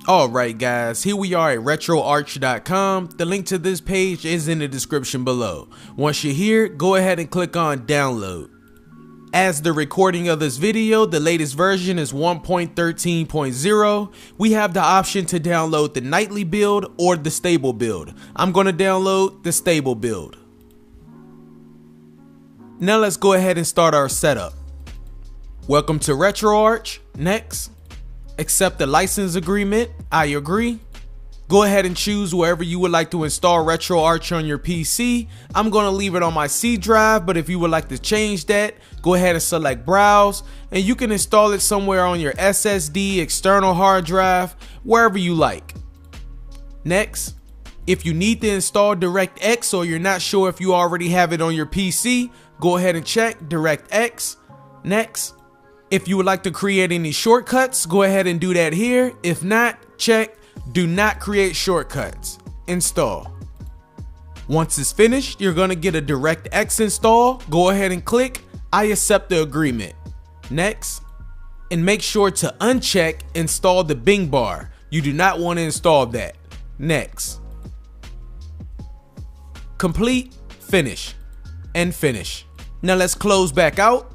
Alright guys, here we are at retroarch.com. The link to this page is in the description below. Once you're here, go ahead and click on download. As the recording of this video, the latest version is 1.13.0. We have the option to download the nightly build or the stable build. I'm going to download the stable build. Now let's go ahead and start our setup. Welcome to RetroArch. Next. Accept the license agreement. I agree. Go ahead and choose wherever you would like to install RetroArch on your PC. I'm going to leave it on my C drive, but if you would like to change that, go ahead and select browse, and you can install it somewhere on your SSD, external hard drive, wherever you like. Next, if you need to install DirectX or you're not sure if you already have it on your PC, go ahead and check DirectX. Next. If you would like to create any shortcuts, go ahead and do that here. If not, check do not create shortcuts. Install. Once it's finished, you're going to get a DirectX install. Go ahead and click I accept the agreement. Next. And make sure to uncheck install the Bing bar. You do not want to install that. Next. Complete, finish, and finish. Now let's close back out.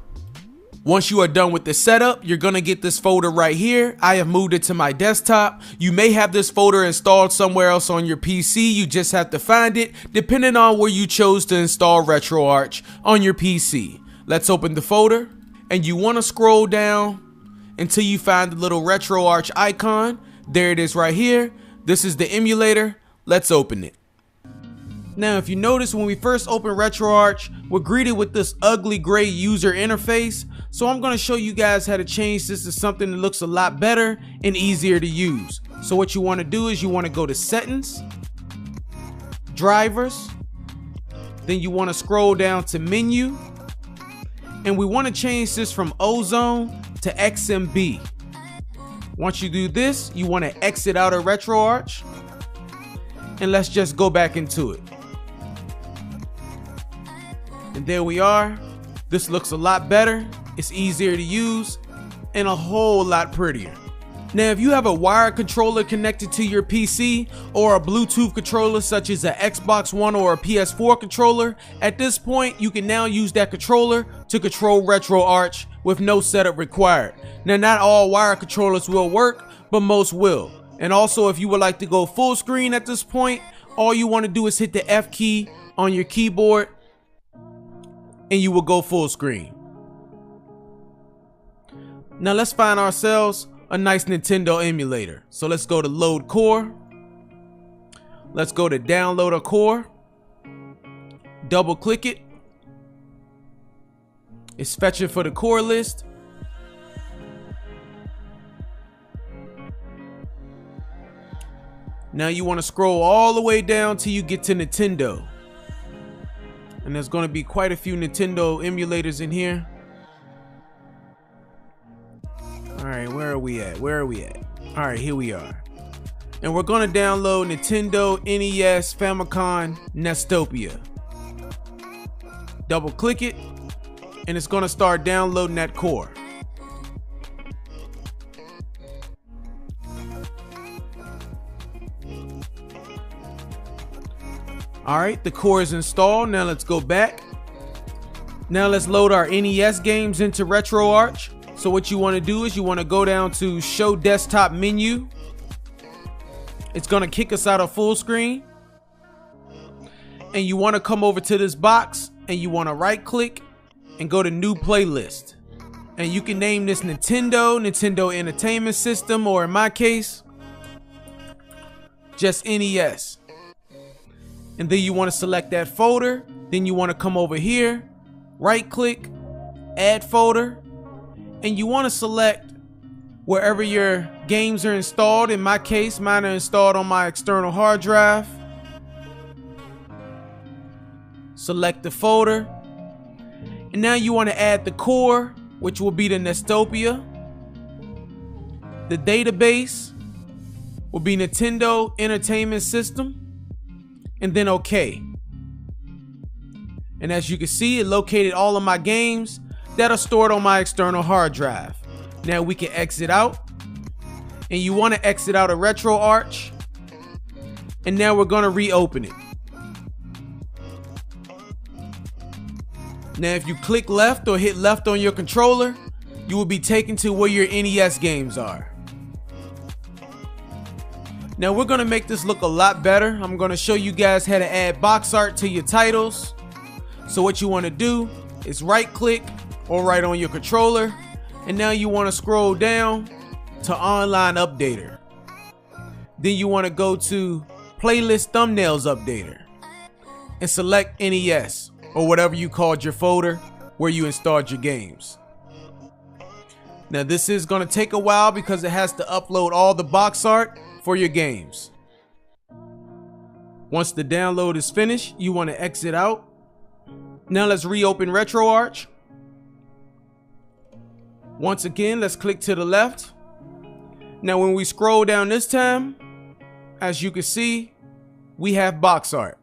Once you are done with the setup, you're going to get this folder right here. I have moved it to my desktop. You may have this folder installed somewhere else on your PC. You just have to find it depending on where you chose to install RetroArch on your PC. Let's open the folder, and you want to scroll down until you find the little RetroArch icon. There it is right here. This is the emulator. Let's open it. Now, if you notice, when we first opened RetroArch, we're greeted with this ugly gray user interface. So I'm going to show you guys how to change this to something that looks a lot better and easier to use. So what you want to do is you want to go to settings, drivers, then you want to scroll down to menu, and we want to change this from Ozone to XMB. Once you do this, you want to exit out of RetroArch, and let's just go back into it. And there we are. This looks a lot better. It's easier to use and a whole lot prettier. Now, if you have a wired controller connected to your PC or a Bluetooth controller such as an Xbox One or a PS4 controller, at this point you can now use that controller to control RetroArch with no setup required. Now, not all wired controllers will work, but most will. And also, if you would like to go full screen at this point, all you want to do is hit the F key on your keyboard and you will go full screen. Now let's find ourselves a nice Nintendo emulator. So let's go to load core. Let's go to download a core. Double click it. It's fetching for the core list. Now you want to scroll all the way down till you get to Nintendo. And there's going to be quite a few Nintendo emulators in here. Alright, where are we at? Alright, here we are. And we're going to download Nintendo NES Famicom Nestopia. Double click it, and it's going to start downloading that core. Alright, the core is installed. Now let's go back. Now let's load our NES games into RetroArch. So what you want to do is you want to go down to show desktop menu. It's going to kick us out of full screen. And you want to come over to this box and you want to right click and go to new playlist. And you can name this Nintendo Entertainment System, or in my case, just NES. And then you want to select that folder. Then you want to come over here, right click, add folder. And you want to select wherever your games are installed. In my case, mine are installed on my external hard drive. Select the folder. And now you want to add the core, which will be the Nestopia. The database will be Nintendo Entertainment System. And then OK. And as you can see, it located all of my games that are stored on my external hard drive. Now we can exit out and you want to exit out of RetroArch, and now we're going to reopen it. Now if you click left or hit left on your controller, you will be taken to where your NES games are. Now we're going to make this look a lot better. I'm going to show you guys how to add box art to your titles. So what you want to do is right click or right on your controller, and now you want to scroll down to Online Updater. Then you want to go to Playlist Thumbnails Updater and select NES or whatever you called your folder where you installed your games. Now this is going to take a while because it has to upload all the box art for your games. Once the download is finished, you want to exit out. Now let's reopen RetroArch. Once again, let's click to the left. Now when we scroll down this time, as you can see, we have box art.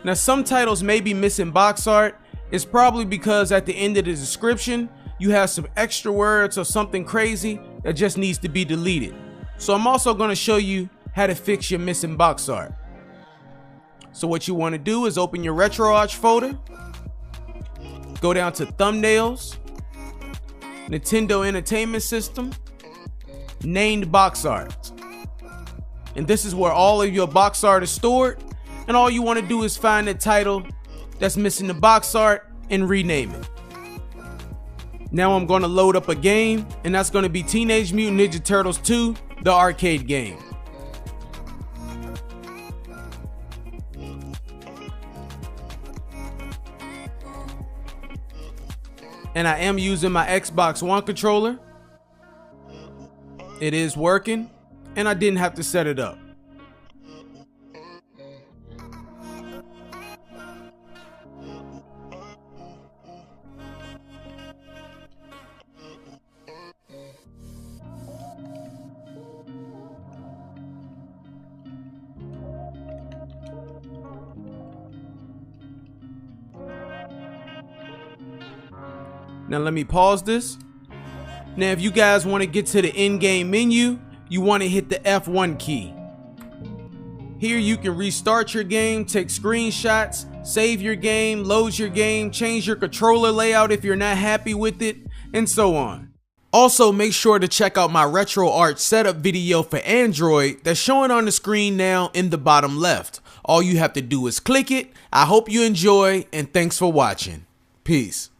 Now some titles may be missing box art. It's probably because at the end of the description, you have some extra words or something crazy that just needs to be deleted. So I'm also going to show you how to fix your missing box art. So what you want to do is open your RetroArch folder, go down to Thumbnails, Nintendo Entertainment System, Named Box Art. And this is where all of your box art is stored, and all you want to do is find the title that's missing the box art and rename it. Now I'm going to load up a game, and that's going to be Teenage Mutant Ninja Turtles 2, the arcade game. And I am using my Xbox One controller. It is working, and I didn't have to set it up. Now let me pause this. Now if you guys want to get to the in-game menu, you want to hit the F1 key. Here you can restart your game, take screenshots, save your game, load your game, change your controller layout if you're not happy with it, and so on. Also make sure to check out my RetroArch setup video for Android that's showing on the screen now in the bottom left. All you have to do is click it. I hope you enjoy, and thanks for watching. Peace.